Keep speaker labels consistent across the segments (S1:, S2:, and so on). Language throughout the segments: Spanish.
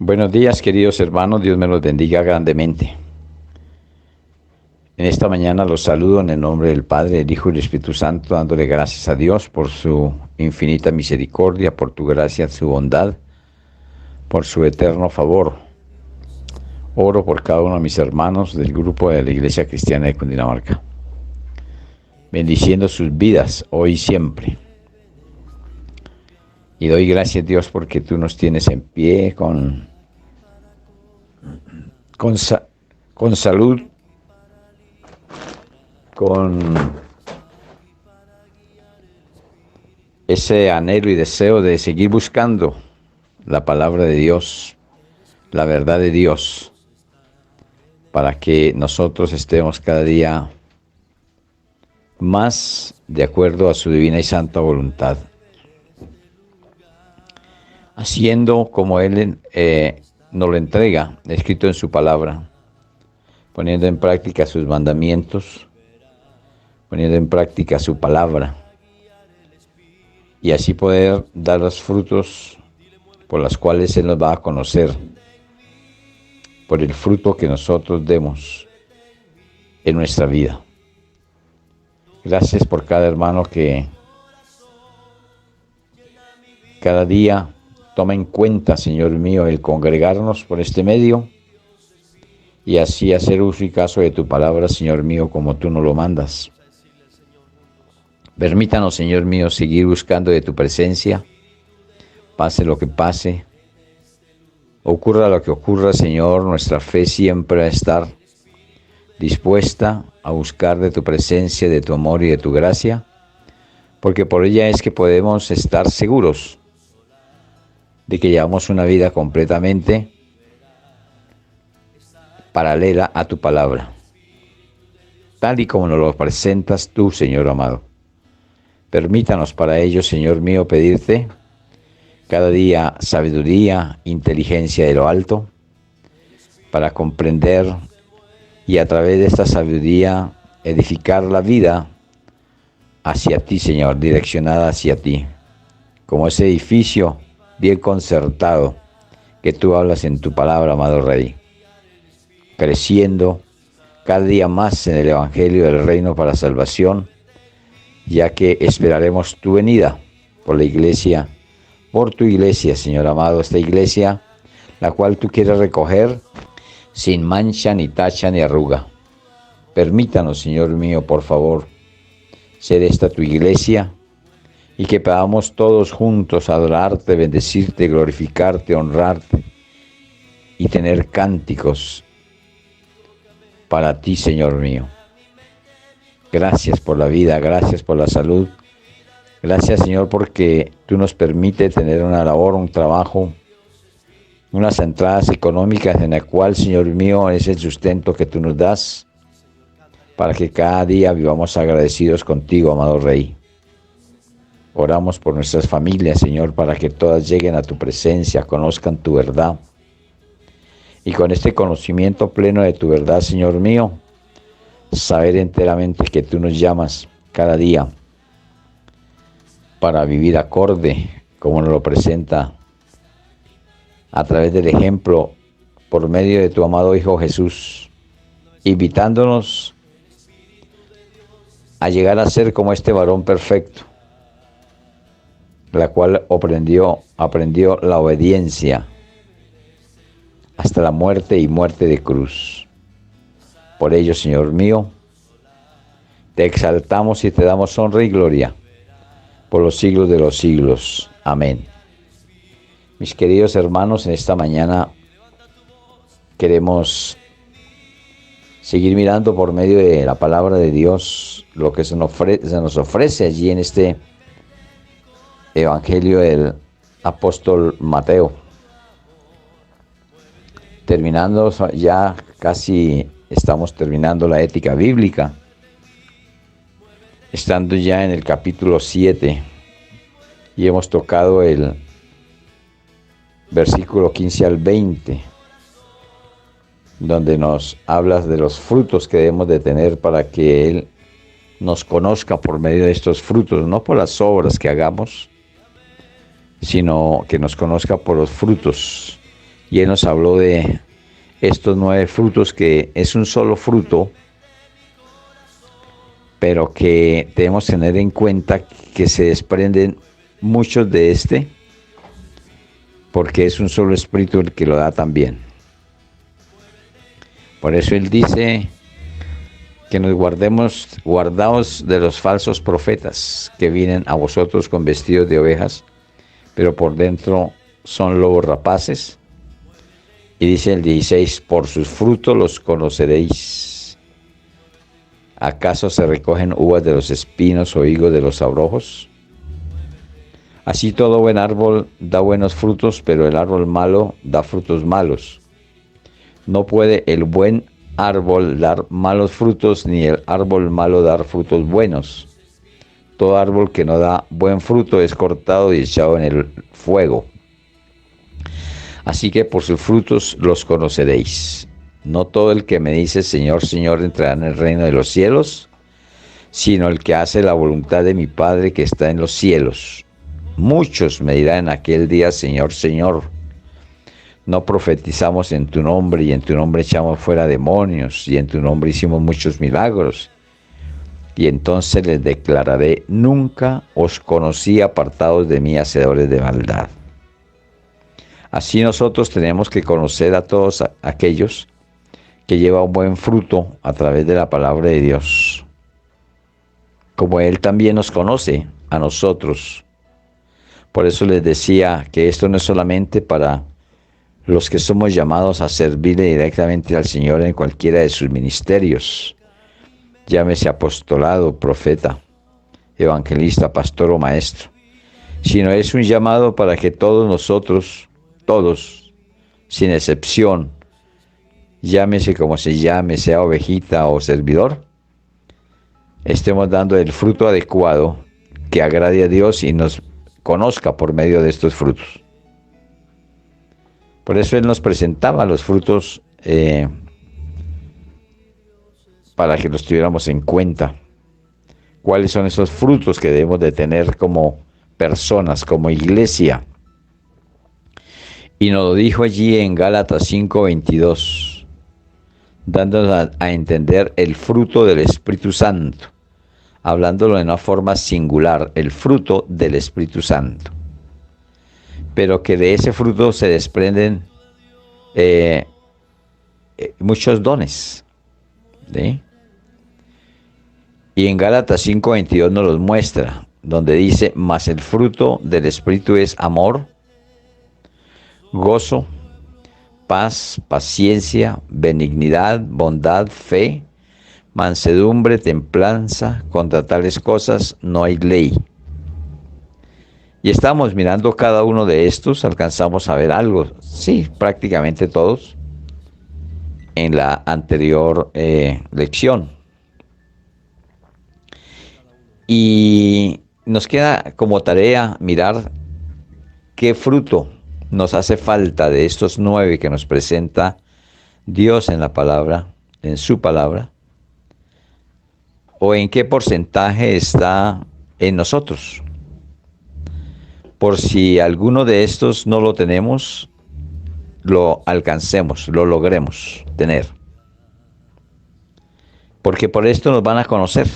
S1: Buenos días, queridos hermanos, Dios me los bendiga grandemente. En esta mañana los saludo en el nombre del Padre, del Hijo y del Espíritu Santo, dándole gracias a Dios por su infinita misericordia, por tu gracia, su bondad, por su eterno favor. Oro por cada uno de mis hermanos del grupo de la Iglesia Cristiana de Cundinamarca, bendiciendo sus vidas hoy y siempre. Y doy gracias, Dios, porque tú nos tienes en pie con salud, con ese anhelo y deseo de seguir buscando la palabra de Dios, la verdad de Dios, para que nosotros estemos cada día más de acuerdo a su divina y santa voluntad, haciendo como Él nos lo entrega, escrito en su palabra, poniendo en práctica sus mandamientos, poniendo en práctica su palabra, y así poder dar los frutos por los cuales Él nos va a conocer, por el fruto que nosotros demos en nuestra vida. Gracias por cada hermano que cada día toma en cuenta, Señor mío, el congregarnos por este medio y así hacer uso y caso de tu palabra, Señor mío, como tú nos lo mandas. Permítanos, Señor mío, seguir buscando de tu presencia, pase lo que pase, ocurra lo que ocurra, Señor, nuestra fe siempre va a estar dispuesta a buscar de tu presencia, de tu amor y de tu gracia, porque por ella es que podemos estar seguros de que llevamos una vida completamente paralela a tu palabra, tal y como nos lo presentas tú, Señor amado. Permítanos para ello, Señor mío, pedirte cada día sabiduría, inteligencia de lo alto, para comprender y a través de esta sabiduría edificar la vida hacia ti, Señor, direccionada hacia ti, como ese edificio bien concertado que tú hablas en tu palabra, amado Rey, creciendo cada día más en el Evangelio del Reino para salvación, ya que esperaremos tu venida por la iglesia, por tu iglesia, Señor amado, esta iglesia, la cual tú quieres recoger sin mancha, ni tacha, ni arruga. Permítanos, Señor mío, por favor, ser esta tu iglesia y que podamos todos juntos adorarte, bendecirte, glorificarte, honrarte y tener cánticos para ti, Señor mío. Gracias por la vida, gracias por la salud. Gracias, Señor, porque tú nos permites tener una labor, un trabajo, unas entradas económicas en la cual, Señor mío, es el sustento que tú nos das para que cada día vivamos agradecidos contigo, amado Rey. Oramos por nuestras familias, Señor, para que todas lleguen a tu presencia, conozcan tu verdad. Y con este conocimiento pleno de tu verdad, Señor mío, saber enteramente que tú nos llamas cada día para vivir acorde, como nos lo presenta a través del ejemplo, por medio de tu amado Hijo Jesús, invitándonos a llegar a ser como este varón perfecto, la cual aprendió la obediencia hasta la muerte y muerte de cruz. Por ello, Señor mío, te exaltamos y te damos honra y gloria por los siglos de los siglos. Amén. Mis queridos hermanos, en esta mañana queremos seguir mirando por medio de la palabra de Dios lo que se nos ofrece allí en este Evangelio del apóstol Mateo. Terminando, ya casi estamos terminando la ética bíblica, estando ya en el capítulo 7 y hemos tocado el versículo 15 al 20, donde nos hablas de los frutos que debemos de tener para que Él nos conozca por medio de estos frutos, no por las obras que hagamos, sino que nos conozca por los frutos y Él nos habló de estos 9 frutos, que es un solo fruto, pero que debemos tener en cuenta que se desprenden muchos de este, porque es un solo espíritu el que lo da también. Por eso Él dice que nos guardaos de los falsos profetas que vienen a vosotros con vestidos de ovejas, pero por dentro son lobos rapaces. Y dice el 16, por sus frutos los conoceréis. ¿Acaso se recogen uvas de los espinos o higos de los abrojos? Así todo buen árbol da buenos frutos, pero el árbol malo da frutos malos. No puede el buen árbol dar malos frutos, ni el árbol malo dar frutos buenos. Todo árbol que no da buen fruto es cortado y echado en el fuego. Así que por sus frutos los conoceréis. No todo el que me dice Señor, Señor entrará en el reino de los cielos, sino el que hace la voluntad de mi Padre que está en los cielos. Muchos me dirán en aquel día, Señor, Señor, no profetizamos en tu nombre, y en tu nombre echamos fuera demonios, y en tu nombre hicimos muchos milagros. Y entonces les declararé, nunca os conocí, apartados de mí, hacedores de maldad. Así nosotros tenemos que conocer a todos aquellos que llevan un buen fruto a través de la palabra de Dios, como Él también nos conoce a nosotros. Por eso les decía que esto no es solamente para los que somos llamados a servirle directamente al Señor en cualquiera de sus ministerios, llámese apostolado, profeta, evangelista, pastor o maestro, sino es un llamado para que todos nosotros, todos, sin excepción, llámese como se llame, sea ovejita o servidor, estemos dando el fruto adecuado que agrade a Dios y nos conozca por medio de estos frutos. Por eso Él nos presentaba los frutos para que los tuviéramos en cuenta. ¿Cuáles son esos frutos que debemos de tener como personas, como iglesia? Y nos lo dijo allí en Gálatas 5:22, dándonos a entender el fruto del Espíritu Santo, hablándolo de una forma singular, el fruto del Espíritu Santo. Pero que de ese fruto se desprenden muchos dones, ¿sí? Y en Gálatas 5:22 nos los muestra, donde dice, mas el fruto del Espíritu es amor, gozo, paz, paciencia, benignidad, bondad, fe, mansedumbre, templanza. Contra tales cosas no hay ley. Y estamos mirando cada uno de estos, alcanzamos a ver algo, sí, prácticamente todos, en la anterior lección. Y nos queda como tarea mirar qué fruto nos hace falta de estos 9 que nos presenta Dios en la palabra, en su palabra, o en qué porcentaje está en nosotros. Por si alguno de estos no lo tenemos, lo alcancemos, lo logremos tener. Porque por esto nos van a conocer.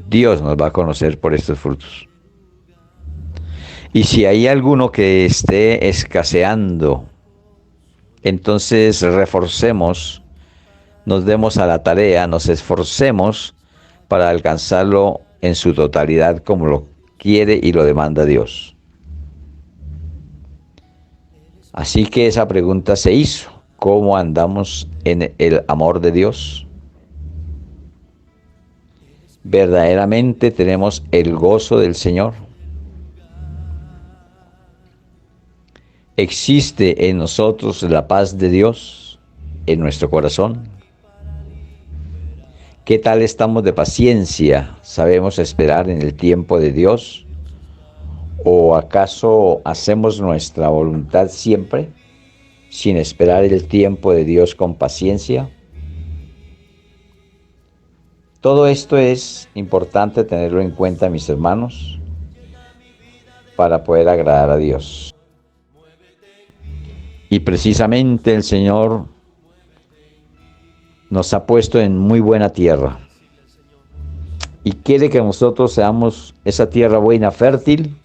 S1: Dios nos va a conocer por estos frutos. Y si hay alguno que esté escaseando, entonces reforcemos, nos demos a la tarea, nos esforcemos para alcanzarlo en su totalidad como lo quiere y lo demanda Dios. Así que esa pregunta se hizo: ¿cómo andamos en el amor de Dios? ¿Verdaderamente tenemos el gozo del Señor? ¿Existe en nosotros la paz de Dios en nuestro corazón? ¿Qué tal estamos de paciencia? ¿Sabemos esperar en el tiempo de Dios? ¿O acaso hacemos nuestra voluntad siempre, sin esperar el tiempo de Dios con paciencia? Todo esto es importante tenerlo en cuenta, mis hermanos, para poder agradar a Dios. Y precisamente el Señor nos ha puesto en muy buena tierra. Y quiere que nosotros seamos esa tierra buena, fértil,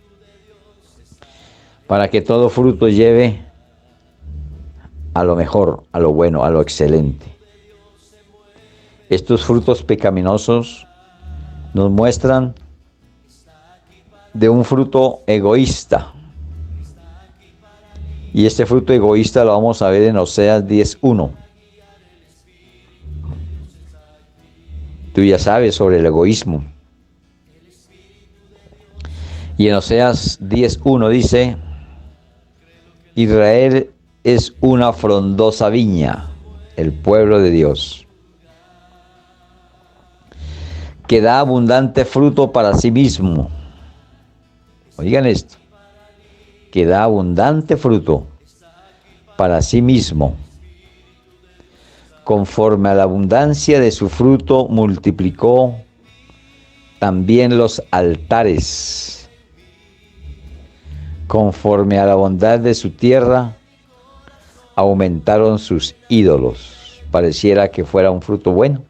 S1: para que todo fruto lleve a lo mejor, a lo bueno, a lo excelente. Estos frutos pecaminosos nos muestran de un fruto egoísta. Y este fruto egoísta lo vamos a ver en Oseas 10:1. Tú ya sabes sobre el egoísmo. Y en Oseas 10:1 dice: Israel es una frondosa viña, el pueblo de Dios, que da abundante fruto para sí mismo. Oigan esto, que da abundante fruto para sí mismo. Conforme a la abundancia de su fruto multiplicó también los altares. Conforme a la bondad de su tierra aumentaron sus ídolos. Pareciera que fuera un fruto bueno,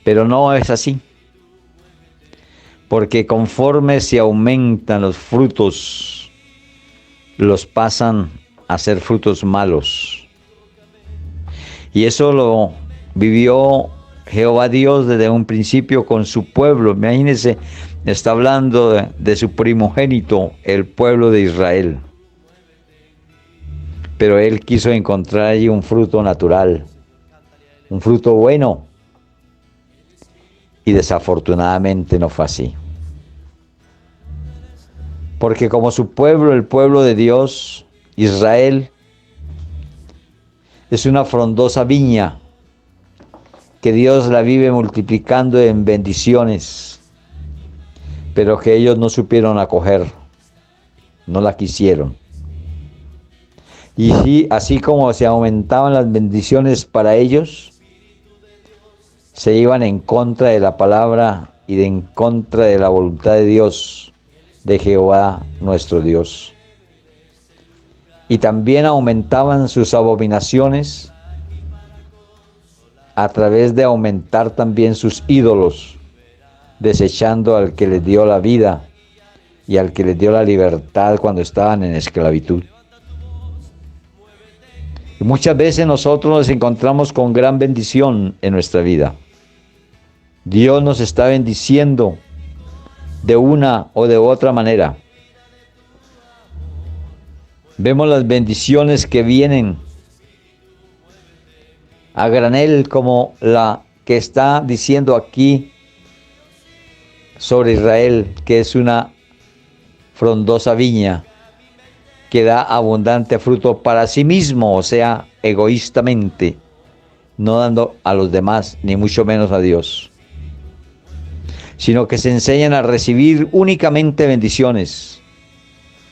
S1: pero no es así. Porque conforme se aumentan los frutos, los pasan a ser frutos malos. Y eso lo vivió Jehová Dios desde un principio con su pueblo. Imagínense, está hablando de su primogénito, el pueblo de Israel. Pero él quiso encontrar allí un fruto natural, un fruto bueno. Y desafortunadamente no fue así. Porque como su pueblo, el pueblo de Dios, Israel, es una frondosa viña que Dios la vive multiplicando en bendiciones, pero que ellos no supieron acoger, no la quisieron. Y sí, así como se aumentaban las bendiciones para ellos, se iban en contra de la palabra y en contra de la voluntad de Dios, de Jehová nuestro Dios. Y también aumentaban sus abominaciones a través de aumentar también sus ídolos, desechando al que les dio la vida y al que les dio la libertad cuando estaban en esclavitud. Y muchas veces nosotros nos encontramos con gran bendición en nuestra vida. Dios nos está bendiciendo de una o de otra manera. Vemos las bendiciones que vienen a granel, como la que está diciendo aquí sobre Israel, que es una frondosa viña que da abundante fruto para sí mismo, o sea, egoístamente, no dando a los demás, ni mucho menos a Dios, sino que se enseñan a recibir únicamente bendiciones,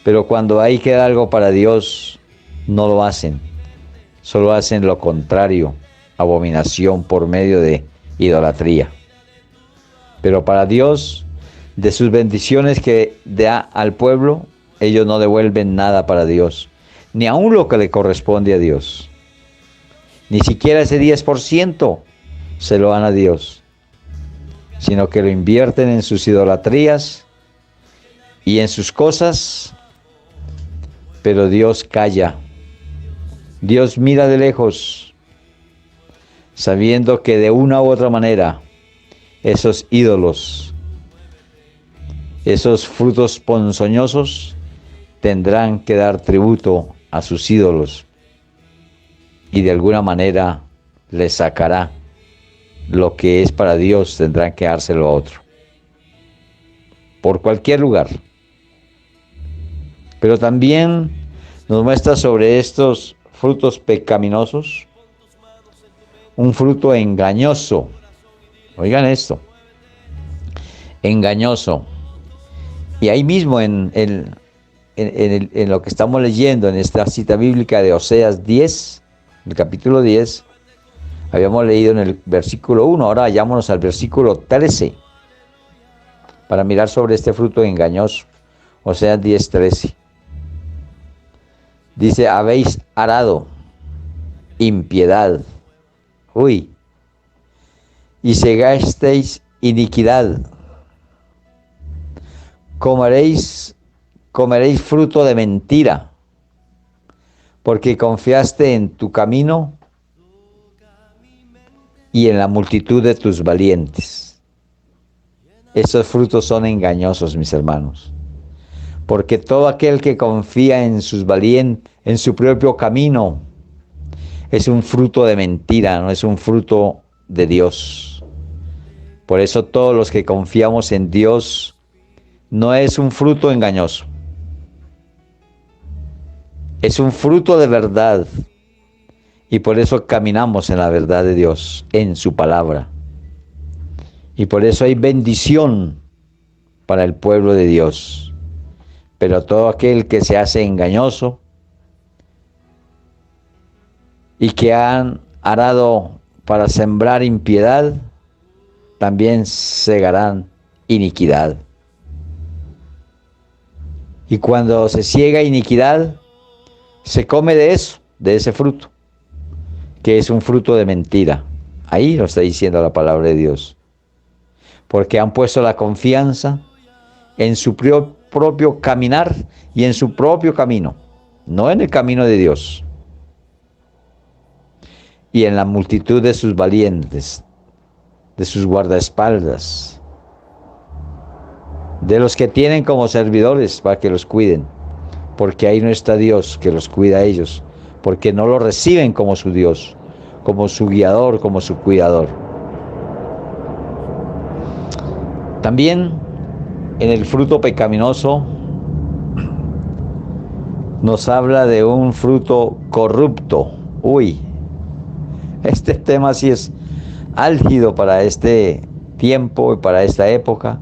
S1: pero cuando hay que dar algo para Dios, no lo hacen, solo hacen lo contrario, abominación por medio de idolatría. Pero para Dios, de sus bendiciones que da al pueblo, ellos no devuelven nada para Dios, ni aun lo que le corresponde a Dios. Ni siquiera ese 10% se lo dan a Dios, sino que lo invierten en sus idolatrías y en sus cosas, pero Dios calla. Dios mira de lejos, sabiendo que de una u otra manera esos ídolos, esos frutos ponzoñosos, tendrán que dar tributo a sus ídolos y de alguna manera les sacará lo que es para Dios, tendrán que dárselo a otro, por cualquier lugar. Pero también nos muestra sobre estos frutos pecaminosos un fruto engañoso. Oigan esto, engañoso. Y ahí mismo en lo que estamos leyendo, en esta cita bíblica de Oseas 10, el capítulo 10, habíamos leído en el versículo 1, ahora vayámonos al versículo 13, para mirar sobre este fruto engañoso. Oseas 10:13. Dice, habéis arado impiedad. Uy. Y segasteis iniquidad. Comeréis fruto de mentira, porque confiaste en tu camino y en la multitud de tus valientes. Esos frutos son engañosos, mis hermanos, porque todo aquel que confía en sus valientes, en su propio camino, es un fruto de mentira, no es un fruto de Dios. Por eso todos los que confiamos en Dios, no es un fruto engañoso, es un fruto de verdad. Y por eso caminamos en la verdad de Dios, en su palabra. Y por eso hay bendición para el pueblo de Dios. Pero todo aquel que se hace engañoso y que han arado para sembrar impiedad, también segarán iniquidad. Y cuando se ciega iniquidad, se come de eso, de ese fruto, que es un fruto de mentira. Ahí lo está diciendo la palabra de Dios. Porque han puesto la confianza en su propio caminar y en su propio camino, no en el camino de Dios. Y en la multitud de sus valientes, de sus guardaespaldas, de los que tienen como servidores para que los cuiden, porque ahí no está Dios que los cuida a ellos, porque no lo reciben como su Dios, como su guiador, como su cuidador. También en el fruto pecaminoso nos habla de un fruto corrupto. Uy, este tema sí es álgido para este tiempo y para esta época.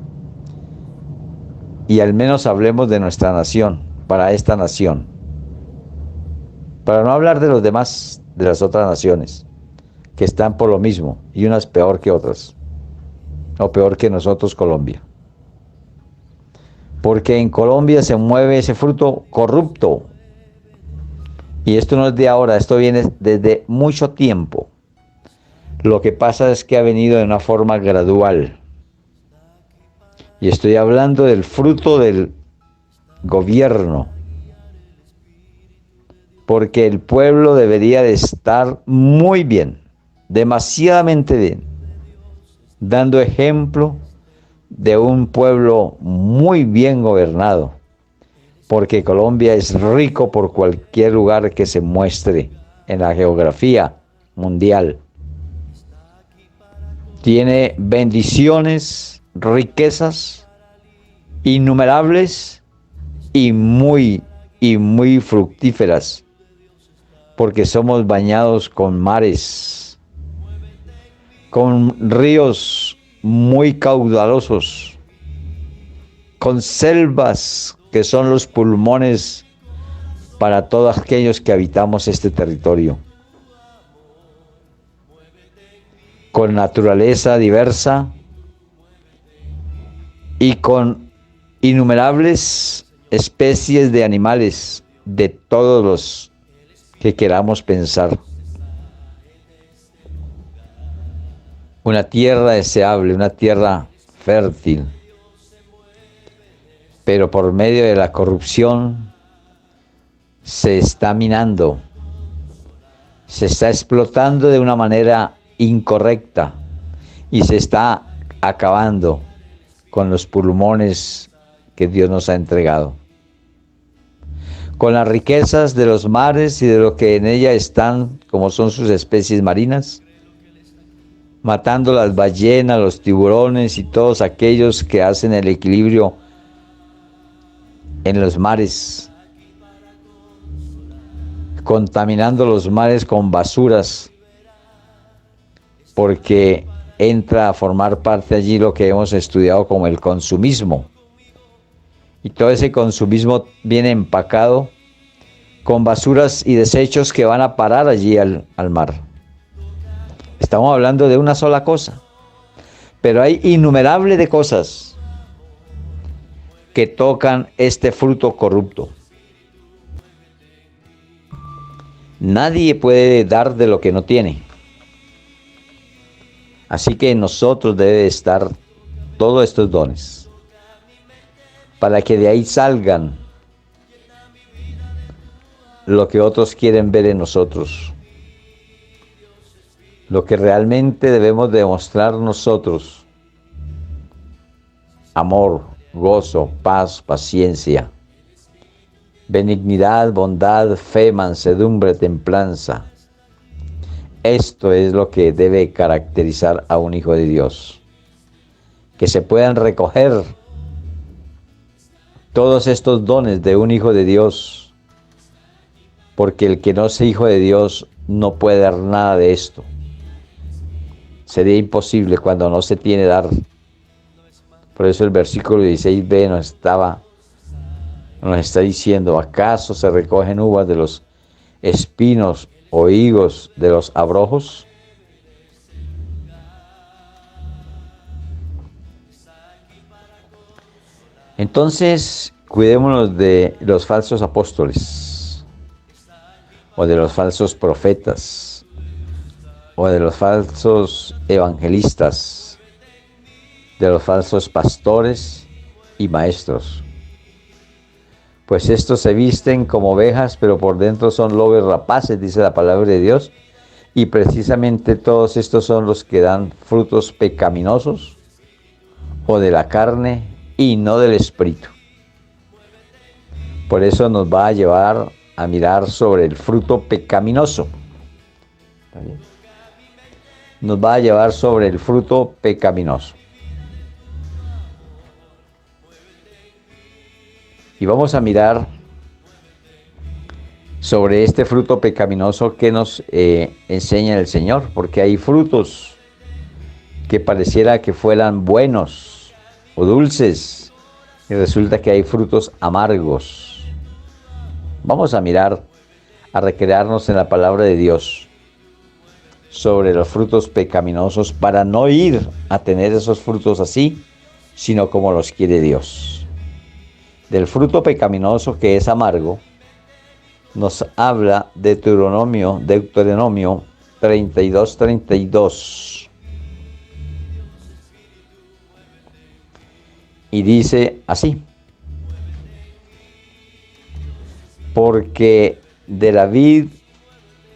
S1: Y al menos hablemos de nuestra nación, para esta nación. Para no hablar de los demás, de las otras naciones, que están por lo mismo, y unas peor que otras, o peor que nosotros, Colombia. Porque en Colombia se mueve ese fruto corrupto. Y esto no es de ahora, esto viene desde mucho tiempo. Lo que pasa es que ha venido de una forma gradual. Y estoy hablando del fruto del gobierno. Porque el pueblo debería de estar muy bien, demasiadamente bien, dando ejemplo de un pueblo muy bien gobernado, porque Colombia es rico por cualquier lugar que se muestre en la geografía mundial. Tiene bendiciones, riquezas innumerables y muy fructíferas, porque somos bañados con mares, con ríos muy caudalosos, con selvas que son los pulmones para todos aquellos que habitamos este territorio, con naturaleza diversa y con innumerables especies de animales de todos los que queramos pensar. Una tierra deseable, una tierra fértil, pero por medio de la corrupción se está minando, se está explotando de una manera incorrecta y se está acabando con los pulmones que Dios nos ha entregado, con las riquezas de los mares y de lo que en ella están, como son sus especies marinas, matando las ballenas, los tiburones y todos aquellos que hacen el equilibrio en los mares, contaminando los mares con basuras, porque entra a formar parte allí lo que hemos estudiado como el consumismo. Y todo ese consumismo viene empacado con basuras y desechos que van a parar allí al mar. Estamos hablando de una sola cosa, pero hay innumerables de cosas que tocan este fruto corrupto. Nadie puede dar de lo que no tiene. Así que en nosotros debe estar todos estos dones, para que de ahí salgan lo que otros quieren ver en nosotros, lo que realmente debemos demostrar nosotros: amor, gozo, paz, paciencia, benignidad, bondad, fe, mansedumbre, templanza. Esto es lo que debe caracterizar a un hijo de Dios. Que se puedan recoger todos estos dones de un hijo de Dios, porque el que no es hijo de Dios no puede dar nada de esto. Sería imposible cuando no se tiene dar. Por eso el versículo 16b nos está diciendo: ¿acaso se recogen uvas de los espinos o higos de los abrojos? Entonces, cuidémonos de los falsos apóstoles, o de los falsos profetas, o de los falsos evangelistas, de los falsos pastores y maestros. Pues estos se visten como ovejas, pero por dentro son lobos rapaces, dice la palabra de Dios. Y precisamente todos estos son los que dan frutos pecaminosos, o de la carne y no del espíritu. Por eso nos va a llevar a mirar sobre el fruto pecaminoso. ¿Está bien? Nos va a llevar sobre el fruto pecaminoso. Y vamos a mirar sobre este fruto pecaminoso que nos enseña el Señor, porque hay frutos que pareciera que fueran buenos o dulces, y resulta que hay frutos amargos. Vamos a mirar, a recrearnos en la palabra de Dios sobre los frutos pecaminosos, para no ir a tener esos frutos así, sino como los quiere Dios. Del fruto pecaminoso, que es amargo, nos habla Deuteronomio 32:32. Y dice así: porque de la vid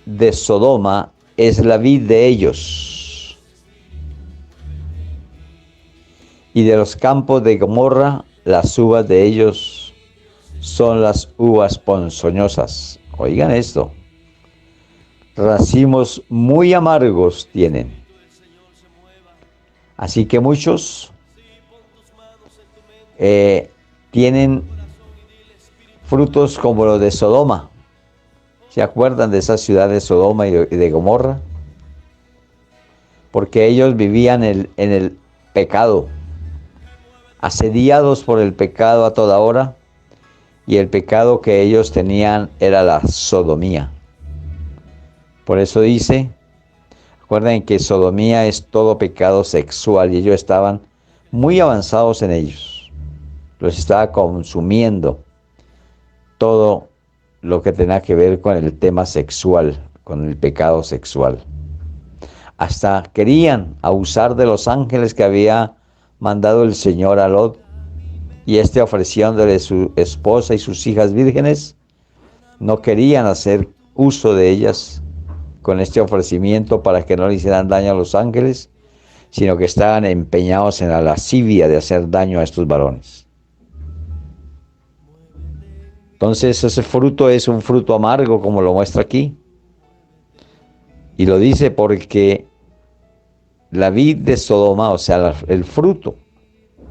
S1: de Sodoma es la vid de ellos, y de los campos de Gomorra las uvas de ellos son las uvas ponzoñosas. Oigan esto: racimos muy amargos tienen. Así que muchos tienen frutos como los de Sodoma. ¿Se acuerdan de esas ciudades de Sodoma y de Gomorra? Porque ellos vivían en el pecado, asediados por el pecado a toda hora, y el pecado que ellos tenían era la sodomía. Por eso dice, recuerden que sodomía es todo pecado sexual, y ellos estaban muy avanzados en ellos. Los estaba consumiendo todo lo que tenía que ver con el tema sexual, con el pecado sexual. Hasta querían abusar de los ángeles que había mandado el Señor a Lot, y ofreciéndole su esposa y sus hijas vírgenes. No querían hacer uso de ellas con este ofrecimiento para que no le hicieran daño a los ángeles, sino que estaban empeñados en la lascivia de hacer daño a estos varones. Entonces ese fruto es un fruto amargo, como lo muestra aquí. Y lo dice porque la vid de Sodoma, o sea, el fruto,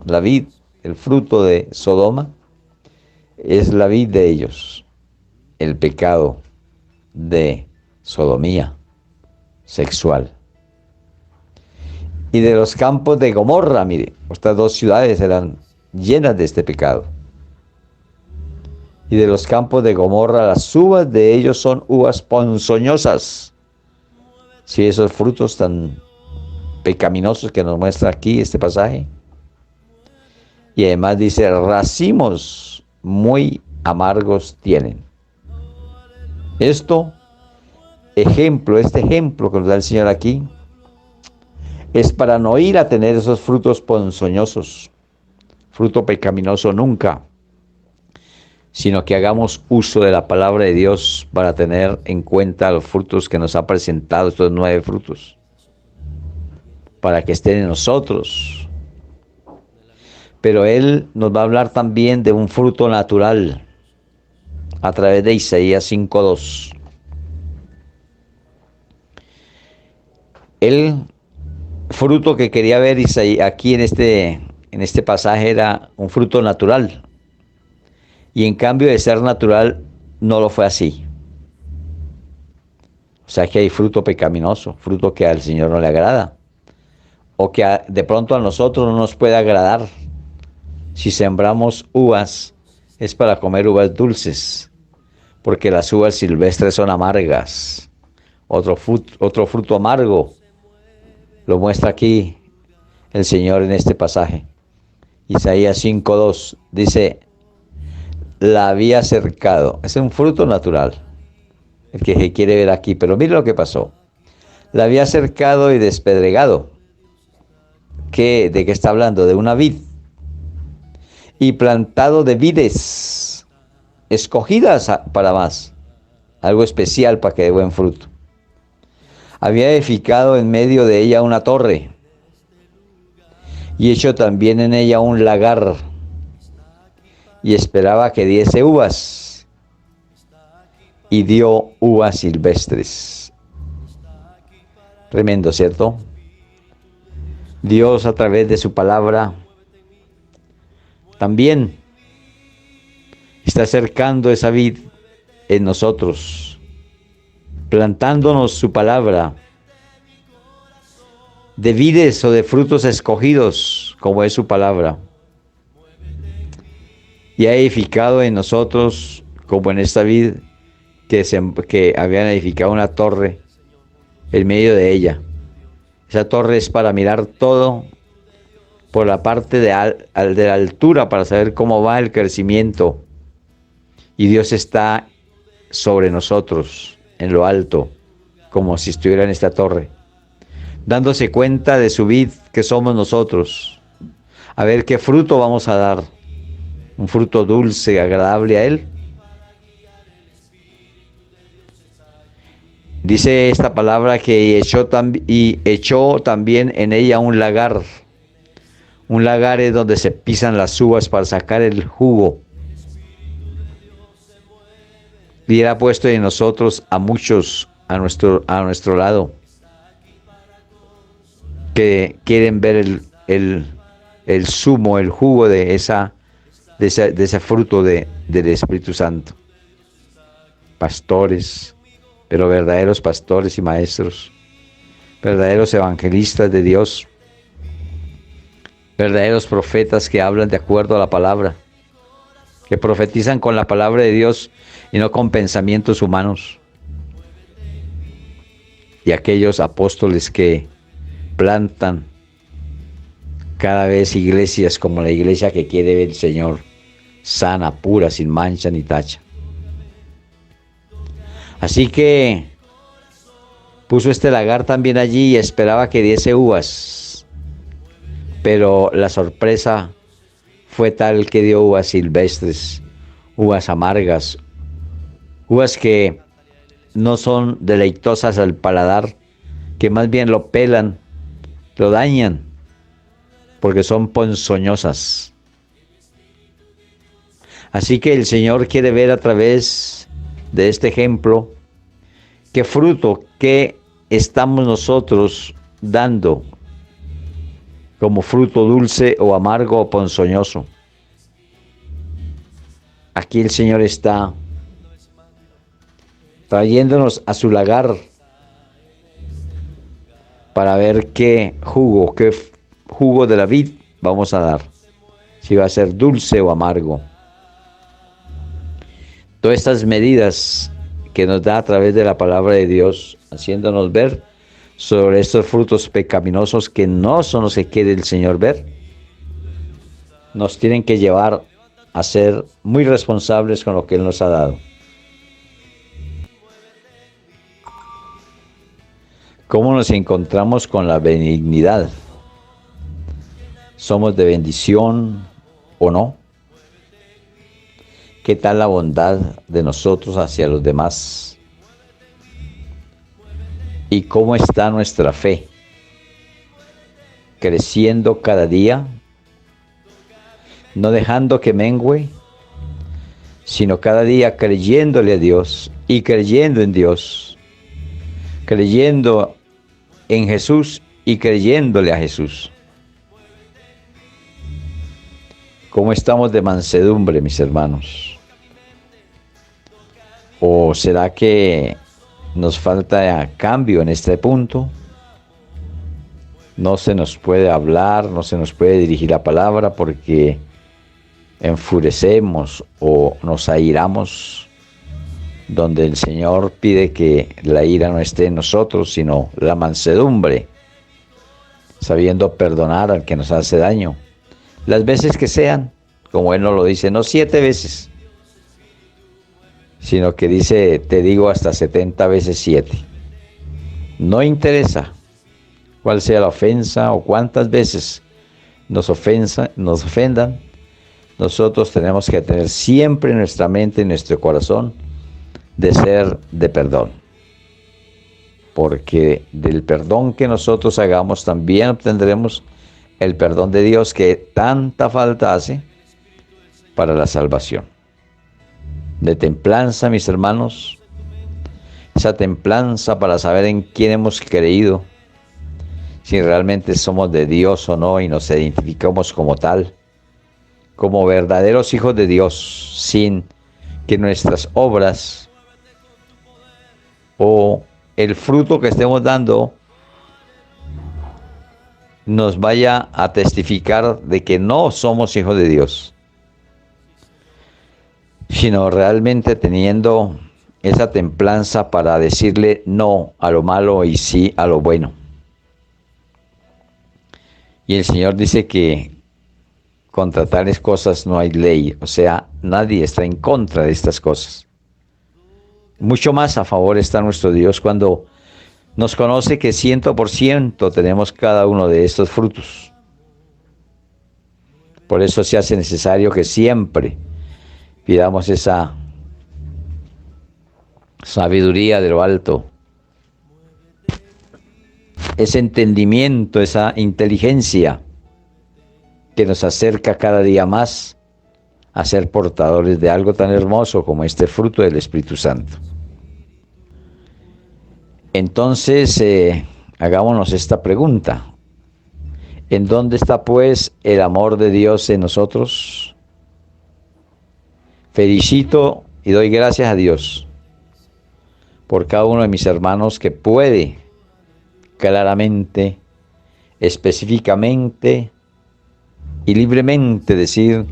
S1: la vid, el fruto de Sodoma, es la vid de ellos, el pecado de sodomía sexual. Y de los campos de Gomorra, mire, estas dos ciudades eran llenas de este pecado. Y de los campos de Gomorra, las uvas de ellos son uvas ponzoñosas. Sí, esos frutos tan pecaminosos que nos muestra aquí este pasaje. Y además dice, racimos muy amargos tienen. Esto ejemplo, este ejemplo que nos da el Señor aquí, es para no ir a tener esos frutos ponzoñosos, fruto pecaminoso nunca, sino que hagamos uso de la palabra de Dios para tener en cuenta los frutos que nos ha presentado, estos 9 frutos, para que estén en nosotros. Pero Él nos va a hablar también de un fruto natural a través de Isaías 5:2. El fruto que quería ver Isaías aquí en este pasaje era un fruto natural. Y en cambio de ser natural, no lo fue así. O sea que hay fruto pecaminoso, fruto que al Señor no le agrada. O que de pronto a nosotros no nos puede agradar. Si sembramos uvas, es para comer uvas dulces, porque las uvas silvestres son amargas. Otro fruto amargo lo muestra aquí el Señor en este pasaje. Isaías 5:2 dice, la había cercado. Es un fruto natural, el que se quiere ver aquí, pero mire lo que pasó. La había cercado y despedregado. ¿De qué está hablando? De una vid. Y plantado de vides, escogidas para más, algo especial para que dé buen fruto. Había edificado en medio de ella una torre, y hecho también en ella un lagar, y esperaba que diese uvas, y dio uvas silvestres. Tremendo, ¿cierto? Dios a través de su palabra también está acercando esa vid en nosotros, plantándonos su palabra de vides o de frutos escogidos, como es su palabra, y ha edificado en nosotros, como en esta vid, que habían edificado una torre en medio de ella. Esa torre es para mirar todo por la parte de la altura, para saber cómo va el crecimiento. Y Dios está sobre nosotros, en lo alto, como si estuviera en esta torre, dándose cuenta de su vid que somos nosotros, a ver qué fruto vamos a dar, un fruto dulce, agradable a Él. Dice esta palabra que echó también en ella un lagar. Un lagar es donde se pisan las uvas para sacar el jugo. Y Él ha puesto en nosotros a muchos a nuestro lado, que quieren ver el zumo, el jugo de ese fruto del Espíritu Santo. Pastores, pero verdaderos pastores y maestros, verdaderos evangelistas de Dios, verdaderos profetas que hablan de acuerdo a la palabra, que profetizan con la palabra de Dios y no con pensamientos humanos. Y aquellos apóstoles que plantan cada vez iglesias como la iglesia que quiere ver el Señor, sana, pura, sin mancha ni tacha. Así que puso este lagar también allí y esperaba que diese uvas. Pero la sorpresa fue tal que dio uvas silvestres, uvas amargas, uvas que no son deleitosas al paladar, que más bien lo pelan, lo dañan, porque son ponzoñosas. Así que el Señor quiere ver a través de este ejemplo qué fruto, qué estamos nosotros dando como fruto dulce o amargo o ponzoñoso. Aquí el Señor está trayéndonos a su lagar para ver qué jugo de la vid vamos a dar, si va a ser dulce o amargo. Todas estas medidas que nos da a través de la palabra de Dios, haciéndonos ver sobre estos frutos pecaminosos que no son los que quiere el Señor ver, nos tienen que llevar a ser muy responsables con lo que Él nos ha dado. ¿Cómo nos encontramos con la benignidad? ¿Somos de bendición o no? ¿Qué tal la bondad de nosotros hacia los demás? ¿Y cómo está nuestra fe? ¿Creciendo cada día? No dejando que mengüe, sino cada día creyéndole a Dios y creyendo en Dios, creyendo en Jesús y creyéndole a Jesús. ¿Cómo estamos de mansedumbre, mis hermanos? ¿O será que nos falta cambio en este punto? No se nos puede hablar, no se nos puede dirigir la palabra porque enfurecemos o nos airamos, donde el Señor pide que la ira no esté en nosotros, sino la mansedumbre, sabiendo perdonar al que nos hace daño, las veces que sean, como Él nos lo dice, no 7 veces, sino que dice, te digo hasta 70 veces 7. No interesa cuál sea la ofensa o cuántas veces nos ofendan, nosotros tenemos que tener siempre en nuestra mente, en nuestro corazón, de ser de perdón. Porque del perdón que nosotros hagamos también obtendremos el perdón de Dios que tanta falta hace para la salvación. De templanza, mis hermanos, esa templanza para saber en quién hemos creído, si realmente somos de Dios o no y nos identificamos como tal, como verdaderos hijos de Dios, sin que nuestras obras o el fruto que estemos dando nos vaya a testificar de que no somos hijos de Dios, sino realmente teniendo esa templanza para decirle no a lo malo y sí a lo bueno. Y el Señor dice que contra tales cosas no hay ley, o sea, nadie está en contra de estas cosas. Mucho más a favor está nuestro Dios cuando nos conoce que 100% tenemos cada uno de estos frutos. Por eso se hace necesario que siempre pidamos esa sabiduría de lo alto, ese entendimiento, esa inteligencia que nos acerca cada día más a ser portadores de algo tan hermoso como este fruto del Espíritu Santo. Entonces, hagámonos esta pregunta. ¿En dónde está pues el amor de Dios en nosotros? Felicito y doy gracias a Dios por cada uno de mis hermanos que puede claramente, específicamente y libremente decir,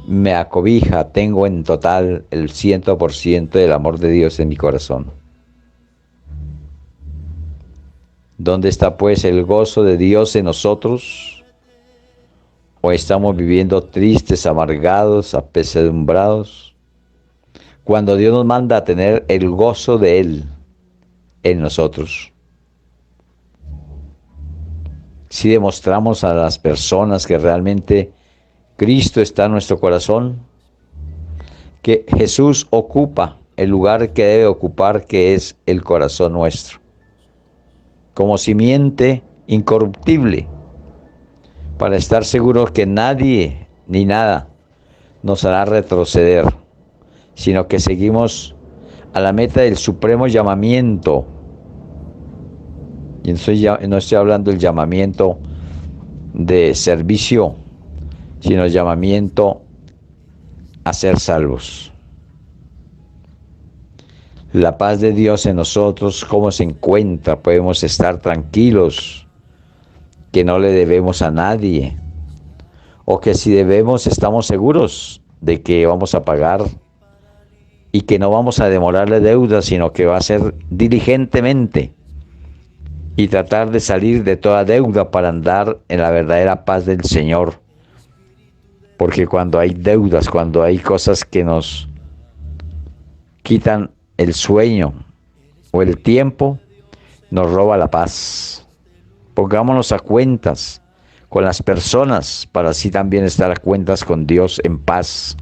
S1: me acobija, tengo en total el 100% del amor de Dios en mi corazón. ¿Dónde está pues el gozo de Dios en nosotros? ¿O estamos viviendo tristes, amargados, apesadumbrados? Cuando Dios nos manda a tener el gozo de Él en nosotros. Si demostramos a las personas que realmente Cristo está en nuestro corazón, que Jesús ocupa el lugar que debe ocupar, que es el corazón nuestro, como simiente incorruptible, para estar seguros que nadie ni nada nos hará retroceder, sino que seguimos a la meta del supremo llamamiento. Y no estoy hablando del llamamiento de servicio, sino el llamamiento a ser salvos. La paz de Dios en nosotros, ¿cómo se encuentra? Podemos estar tranquilos, que no le debemos a nadie, o que si debemos estamos seguros de que vamos a pagar y que no vamos a demorarle deuda, sino que va a ser diligentemente y tratar de salir de toda deuda para andar en la verdadera paz del Señor. Porque cuando hay deudas, cuando hay cosas que nos quitan el sueño o el tiempo, nos roba la paz. Pongámonos a cuentas con las personas para así también estar a cuentas con Dios en paz.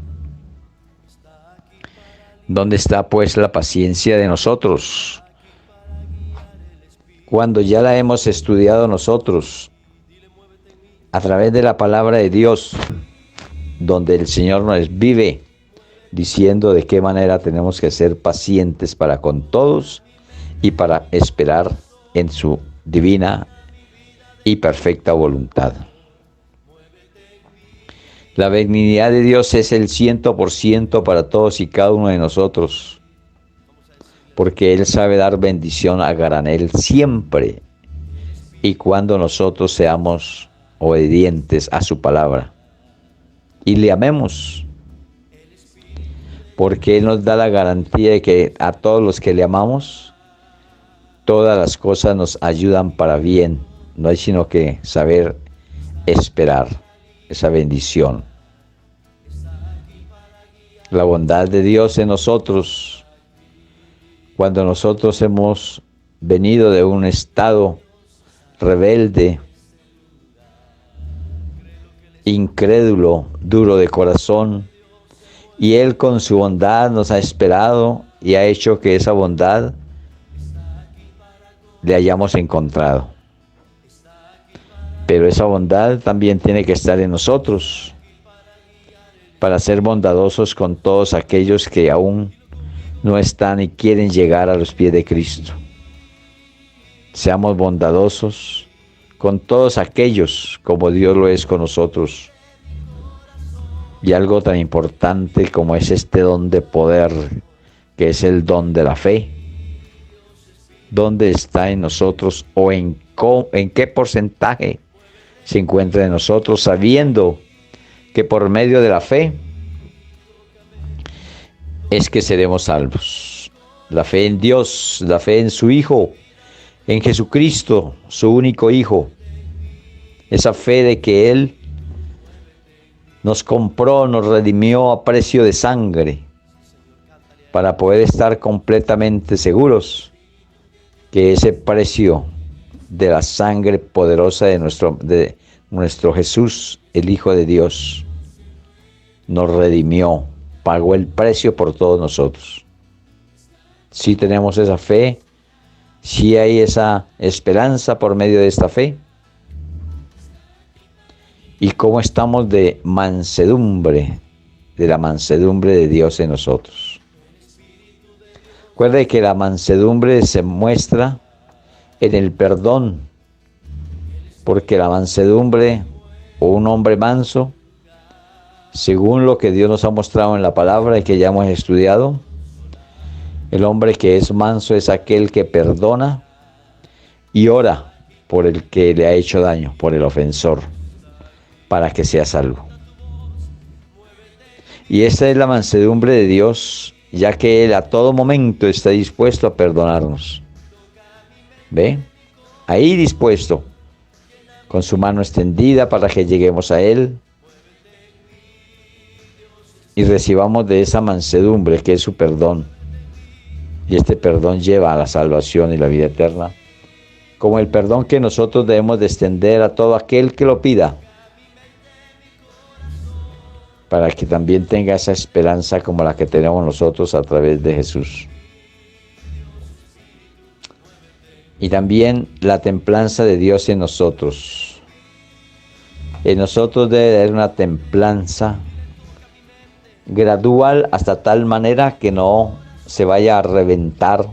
S1: ¿Dónde está pues la paciencia de nosotros? Cuando ya la hemos estudiado nosotros a través de la palabra de Dios, donde el Señor nos vive diciendo de qué manera tenemos que ser pacientes para con todos y para esperar en su divina y perfecta voluntad. La benignidad de Dios es el 100% para todos y cada uno de nosotros, porque Él sabe dar bendición a granel siempre y cuando nosotros seamos obedientes a su palabra y le amemos, porque Él nos da la garantía de que a todos los que le amamos, todas las cosas nos ayudan para bien. No hay sino que saber esperar esa bendición. La bondad de Dios en nosotros, cuando nosotros hemos venido de un estado rebelde, incrédulo, duro de corazón, y Él con su bondad nos ha esperado y ha hecho que esa bondad le hayamos encontrado. Pero esa bondad también tiene que estar en nosotros para ser bondadosos con todos aquellos que aún no están y quieren llegar a los pies de Cristo. Seamos bondadosos con todos aquellos como Dios lo es con nosotros. Y algo tan importante como es este don de poder, que es el don de la fe. ¿Dónde está en nosotros o en qué porcentaje se encuentra en nosotros, sabiendo que por medio de la fe es que seremos salvos? La fe en Dios, la fe en su Hijo, en Jesucristo, su único Hijo. Esa fe de que Él nos compró, nos redimió a precio de sangre, para poder estar completamente seguros que ese precio de la sangre poderosa de nuestro Jesús, el Hijo de Dios, nos redimió, pagó el precio por todos nosotros. Si tenemos esa fe, si hay esa esperanza por medio de esta fe, y cómo estamos de mansedumbre, de la mansedumbre de Dios en nosotros. Recuerde que la mansedumbre se muestra en el perdón, porque la mansedumbre o un hombre manso, según lo que Dios nos ha mostrado en la palabra y que ya hemos estudiado, el hombre que es manso es aquel que perdona y ora por el que le ha hecho daño, por el ofensor, para que sea salvo. Y esta es la mansedumbre de Dios, ya que Él a todo momento está dispuesto a perdonarnos. ¿Ve? Ahí dispuesto, con su mano extendida para que lleguemos a Él y recibamos de esa mansedumbre que es su perdón. Y este perdón lleva a la salvación y la vida eterna, como el perdón que nosotros debemos de extender a todo aquel que lo pida, para que también tenga esa esperanza como la que tenemos nosotros a través de Jesús. Y también la templanza de Dios en nosotros. En nosotros debe haber una templanza gradual hasta tal manera que no se vaya a reventar,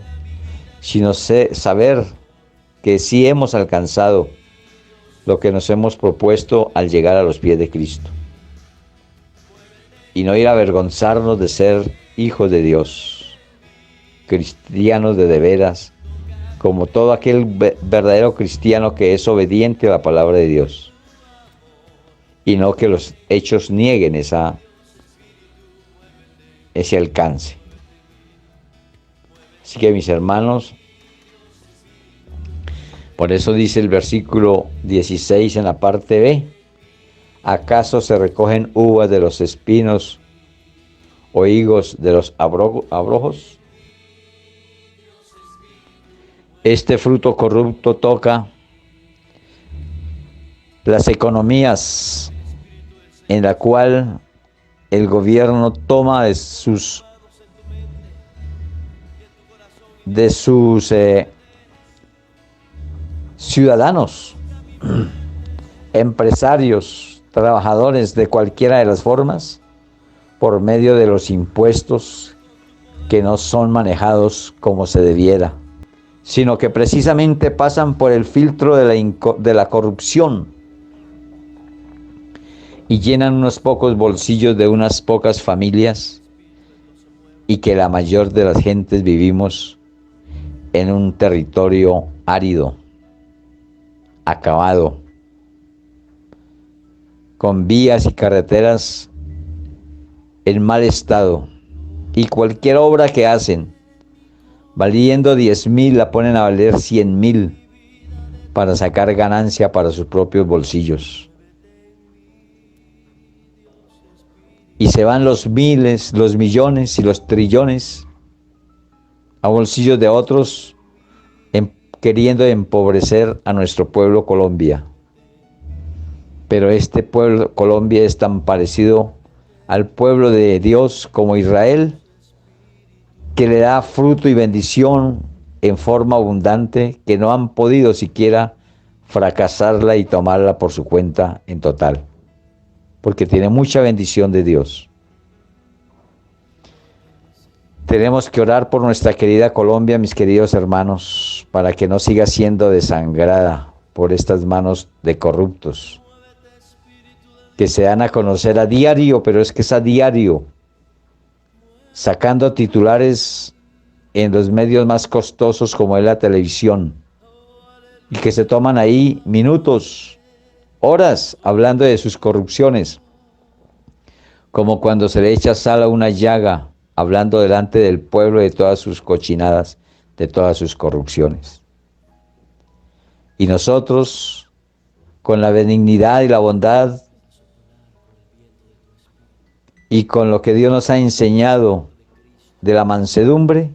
S1: sino saber que sí hemos alcanzado lo que nos hemos propuesto al llegar a los pies de Cristo. Y no ir a avergonzarnos de ser hijos de Dios, cristianos de veras, como todo aquel verdadero cristiano que es obediente a la palabra de Dios. Y no que los hechos nieguen ese alcance. Así que, mis hermanos, por eso dice el versículo 16 en la parte B: ¿acaso se recogen uvas de los espinos o higos de los abrojos? Este fruto corrupto toca las economías en la cual el gobierno toma de sus ciudadanos, empresarios, trabajadores de cualquiera de las formas, por medio de los impuestos que no son manejados como se debiera, sino que precisamente pasan por el filtro de la corrupción y llenan unos pocos bolsillos de unas pocas familias, y que la mayor de las gentes vivimos en un territorio árido, acabado, con vías y carreteras en mal estado, y cualquier obra que hacen, valiendo 10,000, la ponen a valer 100,000 para sacar ganancia para sus propios bolsillos. Y se van los miles, los millones y los trillones a bolsillos de otros, queriendo empobrecer a nuestro pueblo Colombia. Pero este pueblo Colombia es tan parecido al pueblo de Dios como Israel, que le da fruto y bendición en forma abundante, que no han podido siquiera fracasarla y tomarla por su cuenta en total, porque tiene mucha bendición de Dios. Tenemos que orar por nuestra querida Colombia, mis queridos hermanos, para que no siga siendo desangrada por estas manos de corruptos, que se dan a conocer a diario, pero es que es a diario, sacando titulares en los medios más costosos como es la televisión, y que se toman ahí minutos, horas, hablando de sus corrupciones, como cuando se le echa sal a una llaga, hablando delante del pueblo de todas sus cochinadas, de todas sus corrupciones. Y nosotros, con la benignidad y la bondad, y con lo que Dios nos ha enseñado de la mansedumbre,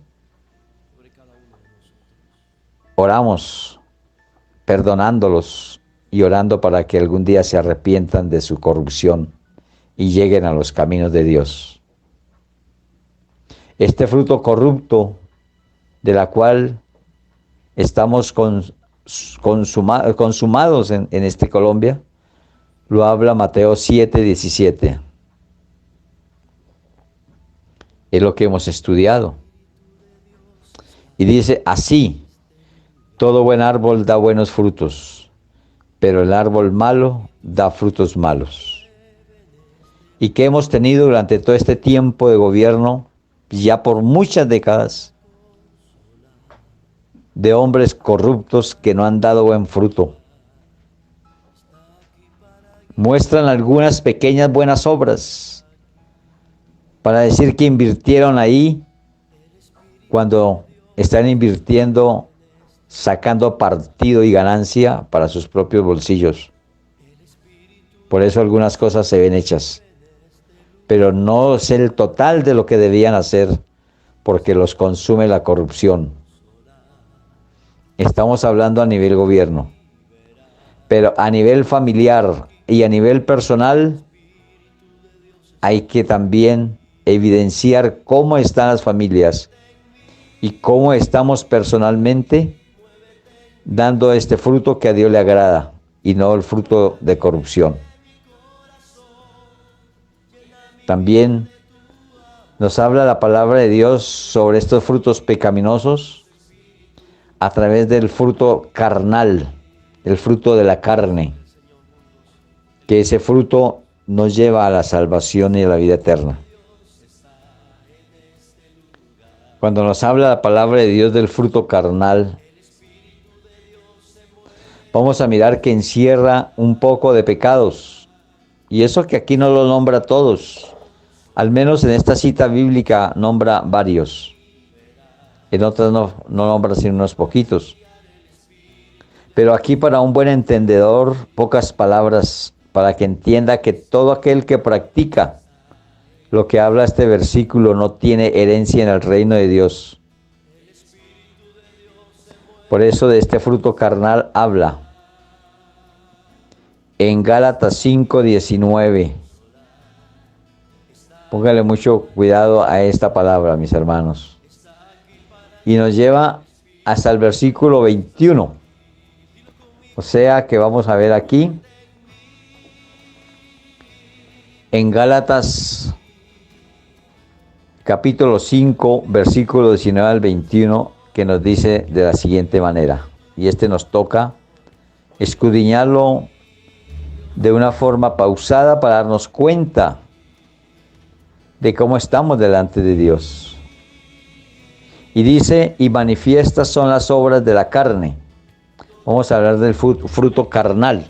S1: oramos, perdonándolos y orando para que algún día se arrepientan de su corrupción y lleguen a los caminos de Dios. Este fruto corrupto de la cual estamos consumados en este Colombia, lo habla Mateo 7:17. Es lo que hemos estudiado. Y dice, así, todo buen árbol da buenos frutos, pero el árbol malo da frutos malos. Y que hemos tenido durante todo este tiempo de gobierno, ya por muchas décadas, de hombres corruptos que no han dado buen fruto. Muestran algunas pequeñas buenas obras para decir que invirtieron ahí, cuando están invirtiendo, sacando partido y ganancia para sus propios bolsillos. Por eso algunas cosas se ven hechas, pero no es el total de lo que debían hacer, porque los consume la corrupción. Estamos hablando a nivel gobierno, pero a nivel familiar y a nivel personal hay que también evidenciar cómo están las familias y cómo estamos personalmente dando este fruto que a Dios le agrada y no el fruto de corrupción. También nos habla la palabra de Dios sobre estos frutos pecaminosos a través del fruto carnal, el fruto de la carne, que ese fruto nos lleva a la salvación y a la vida eterna. Cuando nos habla la palabra de Dios del fruto carnal, vamos a mirar que encierra un poco de pecados, y eso que aquí no lo nombra todos. Al menos en esta cita bíblica nombra varios. En otras no nombra sino unos poquitos. Pero aquí, para un buen entendedor, pocas palabras para que entienda que todo aquel que practica lo que habla este versículo no tiene herencia en el reino de Dios. Por eso de este fruto carnal habla en Gálatas 5:19. Póngale mucho cuidado a esta palabra, mis hermanos. Y nos lleva hasta el versículo 21. O sea que vamos a ver aquí en Gálatas capítulo 5, versículo 19 al 21, que nos dice de la siguiente manera. Y nos toca escudriñarlo de una forma pausada para darnos cuenta de cómo estamos delante de Dios. Y dice, y manifiestas son las obras de la carne. Vamos a hablar del fruto carnal.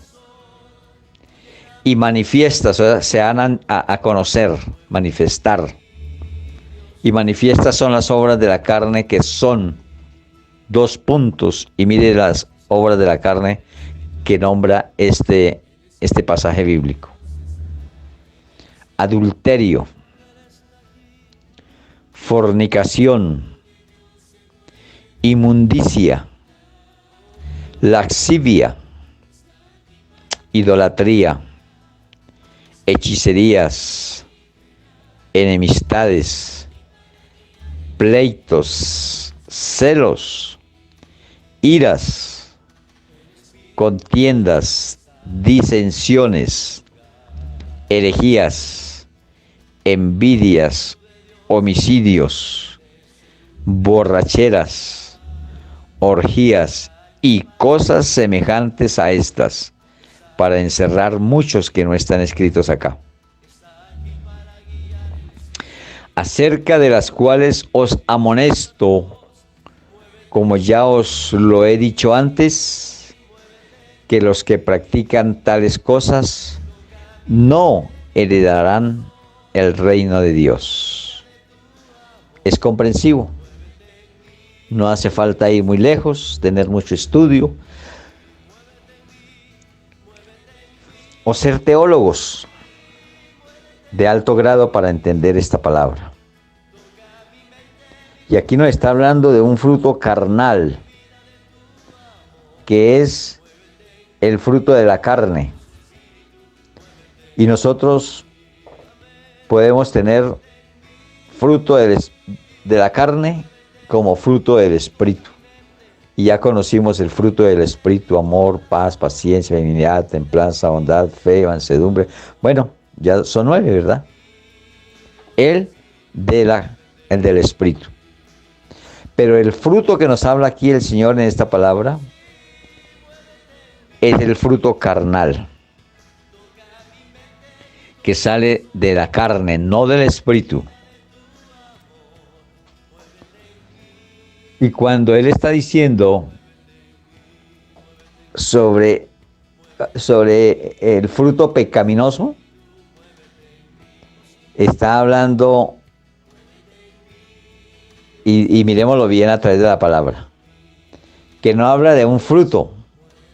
S1: Y manifiestas, o sea, se dan a conocer, manifestar. Y manifiestas son las obras de la carne, que son 2 puntos. Y mire las obras de la carne que nombra este pasaje bíblico. Adulterio, fornicación, inmundicia, lascivia, idolatría, hechicerías, enemistades, pleitos, celos, iras, contiendas, disensiones, herejías, envidias, homicidios, borracheras, orgías y cosas semejantes a estas, para encerrar muchos que no están escritos acá, acerca de las cuales os amonesto, como ya os lo he dicho antes, que los que practican tales cosas no heredarán el reino de Dios. Es comprensivo. No hace falta ir muy lejos, tener mucho estudio o ser teólogos de alto grado para entender esta palabra. Y aquí nos está hablando de un fruto carnal, que es el fruto de la carne. Y nosotros podemos tener fruto de la carne como fruto del Espíritu. Y ya conocimos el fruto del Espíritu: amor, paz, paciencia, benignidad, templanza, bondad, fe, mansedumbre. Bueno, ya son 9, ¿verdad? El del Espíritu. Pero el fruto que nos habla aquí el Señor en esta palabra es el fruto carnal, que sale de la carne, no del Espíritu. Y cuando Él está diciendo sobre el fruto pecaminoso, está hablando, y miremoslo bien a través de la palabra, que no habla de un fruto,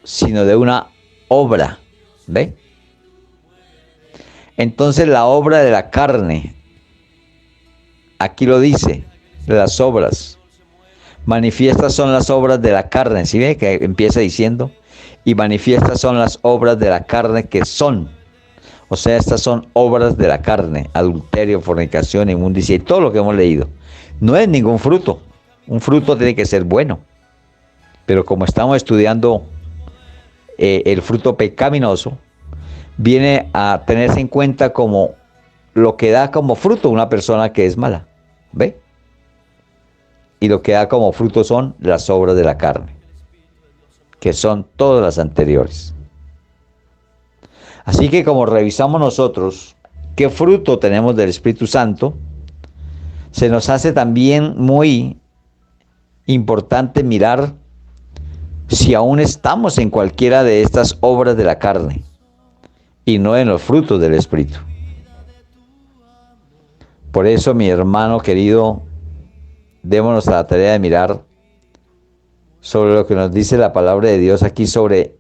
S1: sino de una obra. ¿Ve? Entonces la obra de la carne, aquí lo dice, de las obras. Manifiestas son las obras de la carne. ¿Sí ve que empieza diciendo? Y manifiestas son las obras de la carne, que son. O sea, estas son obras de la carne: adulterio, fornicación, inmundicia y todo lo que hemos leído. No es ningún fruto. Un fruto tiene que ser bueno. Pero como estamos estudiando el fruto pecaminoso, viene a tenerse en cuenta como lo que da como fruto una persona que es mala. ¿Ve? Y lo que da como fruto son las obras de la carne, que son todas las anteriores. Así que como revisamos nosotros qué fruto tenemos del Espíritu Santo, se nos hace también muy importante mirar si aún estamos en cualquiera de estas obras de la carne y no en los frutos del Espíritu. Por eso, mi hermano querido, démonos a la tarea de mirar sobre lo que nos dice la palabra de Dios aquí sobre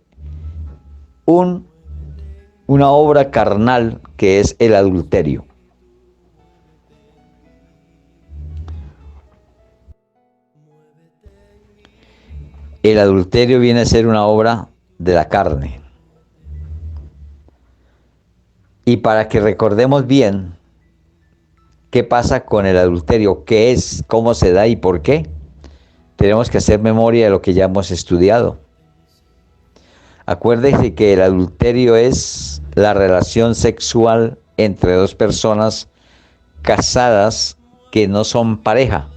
S1: una obra carnal, que es el adulterio. el adulterio viene a ser una obra de la carne. Y para que recordemos bien qué pasa con el adulterio, qué es, cómo se da y por qué, tenemos que hacer memoria de lo que ya hemos estudiado. Acuérdense que el adulterio es la relación sexual entre dos personas casadas que no son pareja.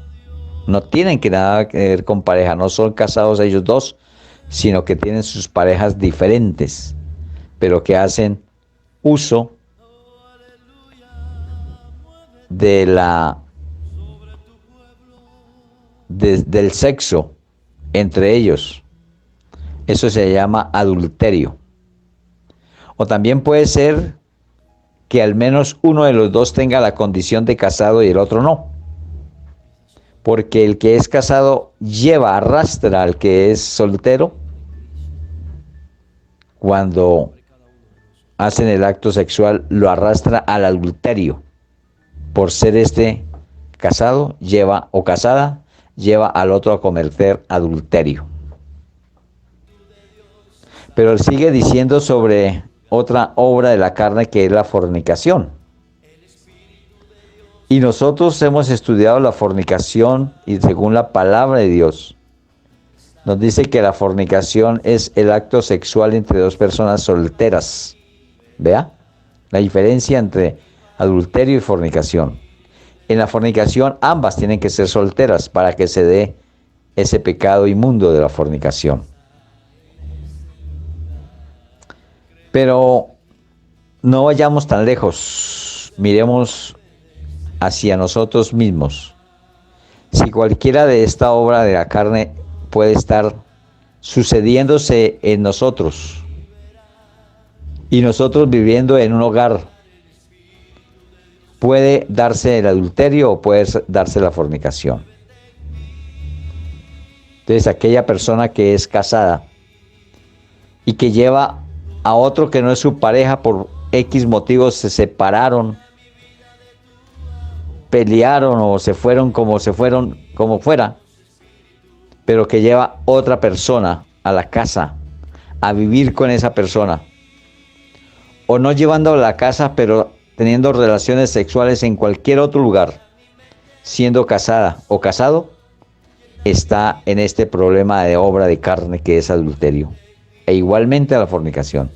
S1: No tienen que nada que ver con pareja, no son casados ellos dos, sino que tienen sus parejas diferentes, pero que hacen uso del sexo entre ellos. Eso se llama adulterio. O también puede ser que al menos uno de los dos tenga la condición de casado y el otro no. Porque el que es casado arrastra al que es soltero cuando hacen el acto sexual, lo arrastra al adulterio. Por ser casado, o casada, lleva al otro a cometer adulterio. Pero sigue diciendo sobre otra obra de la carne que es la fornicación. Y nosotros hemos estudiado la fornicación y según la palabra de Dios, nos dice que la fornicación es el acto sexual entre dos personas solteras. ¿Vea? La diferencia entre adulterio y fornicación. En la fornicación ambas tienen que ser solteras para que se dé ese pecado inmundo de la fornicación. Pero no vayamos tan lejos, miremos hacia nosotros mismos. Si cualquiera de esta obra de la carne puede estar sucediéndose en nosotros y nosotros viviendo en un hogar, puede darse el adulterio o puede darse la fornicación. Entonces aquella persona que es casada y que lleva a otro que no es su pareja por X motivos, se separaron, pelearon o se fueron como fuera, pero que lleva otra persona a la casa a vivir con esa persona, o no llevándola a la casa, pero teniendo relaciones sexuales en cualquier otro lugar, siendo casada o casado, está en este problema de obra de carne que es adulterio, e igualmente a la fornicación.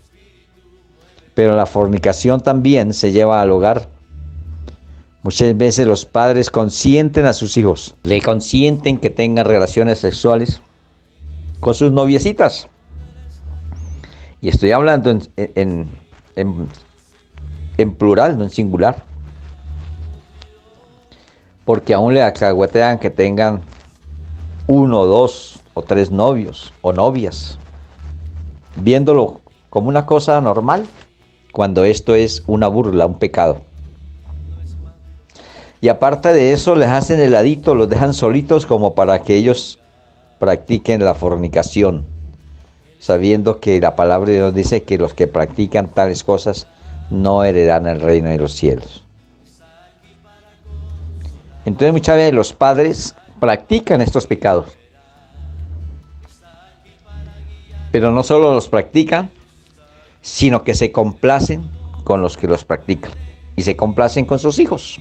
S1: Pero la fornicación también se lleva al hogar. Muchas veces los padres consienten a sus hijos, le consienten que tengan relaciones sexuales con sus noviecitas. Y estoy hablando en plural, no en singular. Porque aún le alcahuetean que tengan 1, 2 o 3 novios o novias, viéndolo como una cosa normal, cuando esto es una burla, un pecado. Y aparte de eso, les hacen el ladito, los dejan solitos como para que ellos practiquen la fornicación, sabiendo que la palabra de Dios dice que los que practican tales cosas no heredarán el reino de los cielos. Entonces muchas veces los padres practican estos pecados, pero no solo los practican, sino que se complacen con los que los practican y se complacen con sus hijos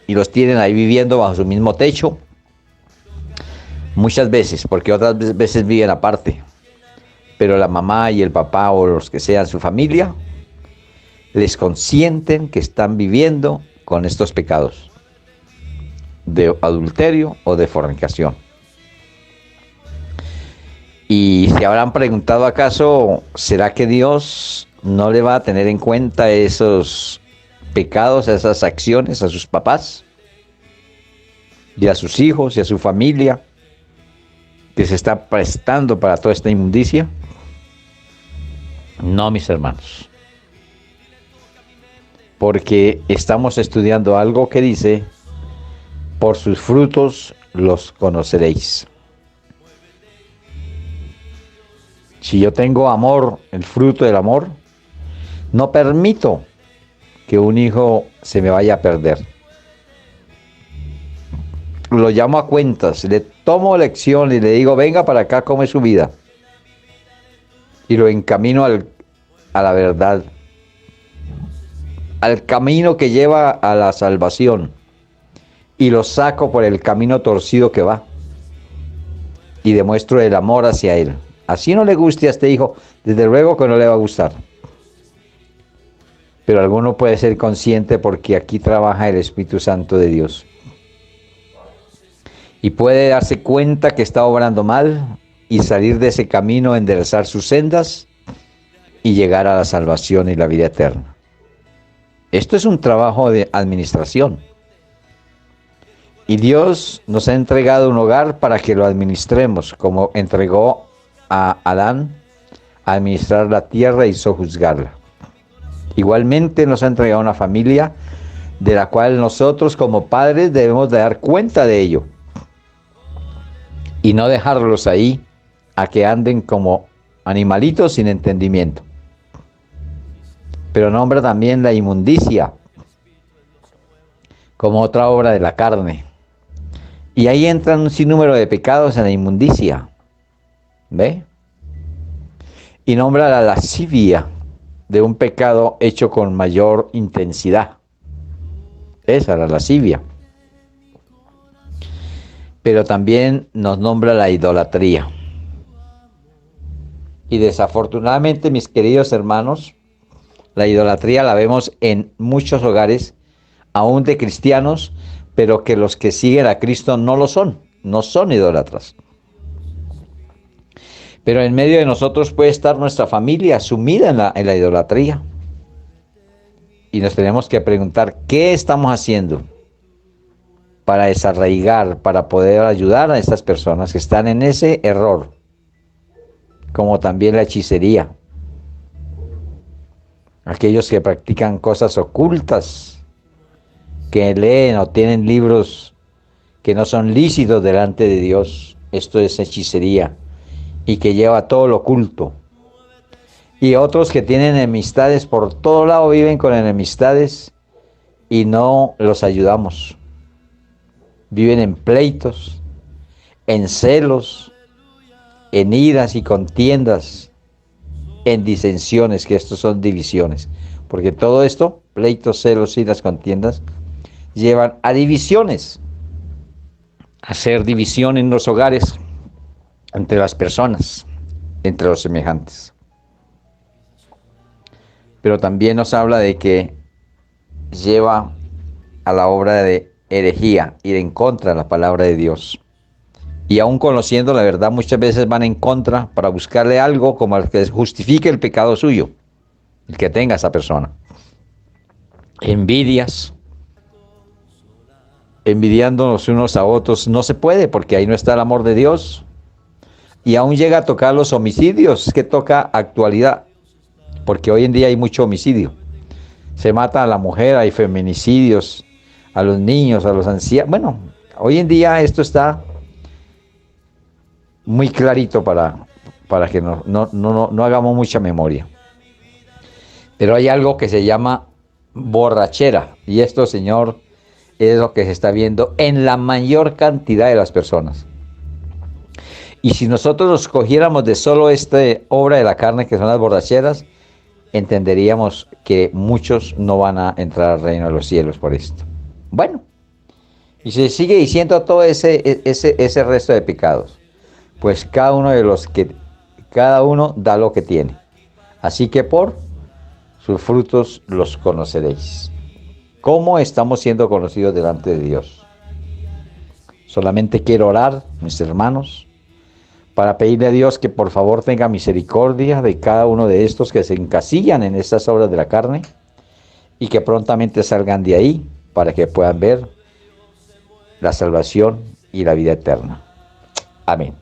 S1: y los tienen ahí viviendo bajo su mismo techo muchas veces, porque otras veces viven aparte, pero la mamá y el papá o los que sean su familia les consienten que están viviendo con estos pecados de adulterio o de fornicación. Y se habrán preguntado, ¿acaso será que Dios no le va a tener en cuenta esos pecados, esas acciones a sus papás y a sus hijos y a su familia que se está prestando para toda esta inmundicia? No, mis hermanos, porque estamos estudiando algo que dice: por sus frutos los conoceréis. Si yo tengo amor, el fruto del amor, no permito que un hijo se me vaya a perder. Lo llamo a cuentas, le tomo lección y le digo, venga para acá, ¿cómo es su vida? Y lo encamino a la verdad, al camino que lleva a la salvación, y lo saco por el camino torcido que va, y demuestro el amor hacia él. Así no le guste a este hijo, desde luego que no le va a gustar. Pero alguno puede ser consciente porque aquí trabaja el Espíritu Santo de Dios. Y puede darse cuenta que está obrando mal y salir de ese camino, enderezar sus sendas y llegar a la salvación y la vida eterna. Esto es un trabajo de administración. Y Dios nos ha entregado un hogar para que lo administremos, como entregó a Adán a administrar la tierra y sojuzgarla. Igualmente nos ha entregado una familia de la cual nosotros como padres debemos de dar cuenta de ello y no dejarlos ahí a que anden como animalitos sin entendimiento. Pero nombra también la inmundicia como otra obra de la carne. Y ahí entran un sinnúmero de pecados en la inmundicia. ¿Ve? Y nombra la lascivia de un pecado hecho con mayor intensidad. Esa es la lascivia. Pero también nos nombra la idolatría. Y desafortunadamente, mis queridos hermanos, la idolatría la vemos en muchos hogares, aún de cristianos, pero que los que siguen a Cristo no son idólatras. Pero en medio de nosotros puede estar nuestra familia sumida en la idolatría. Y nos tenemos que preguntar, ¿qué estamos haciendo para desarraigar, para poder ayudar a estas personas que están en ese error? Como también la hechicería. Aquellos que practican cosas ocultas, que leen o tienen libros que no son lícitos delante de Dios. Esto es hechicería y que lleva todo lo oculto. Y otros que tienen enemistades por todo lado, viven con enemistades y no los ayudamos. Viven en pleitos, en celos, en iras y contiendas, en disensiones, que estos son divisiones. Porque todo esto, pleitos, celos, iras, contiendas, llevan a divisiones, a hacer división en los hogares, entre las personas, entre los semejantes. Pero también nos habla de que lleva a la obra de herejía, ir en contra de la palabra de Dios. Y aún conociendo la verdad, muchas veces van en contra para buscarle algo como el que justifique el pecado suyo, el que tenga esa persona. Envidias, envidiándonos unos a otros, no se puede porque ahí no está el amor de Dios. Y aún llega a tocar los homicidios, que toca actualidad, porque hoy en día hay mucho homicidio. Se mata a la mujer, hay feminicidios, a los niños, a los ancianos. Bueno, hoy en día esto está muy clarito para que no hagamos mucha memoria. Pero hay algo que se llama borrachera, y esto, Señor, es lo que se está viendo en la mayor cantidad de las personas. Y si nosotros nos cogiéramos de solo esta obra de la carne, que son las borracheras, entenderíamos que muchos no van a entrar al reino de los cielos por esto. Bueno, y se sigue diciendo todo ese resto de pecados. Pues cada uno da lo que tiene. Así que por sus frutos los conoceréis. ¿Cómo estamos siendo conocidos delante de Dios? Solamente quiero orar, mis hermanos, para pedirle a Dios que por favor tenga misericordia de cada uno de estos que se encasillan en estas obras de la carne y que prontamente salgan de ahí para que puedan ver la salvación y la vida eterna. Amén.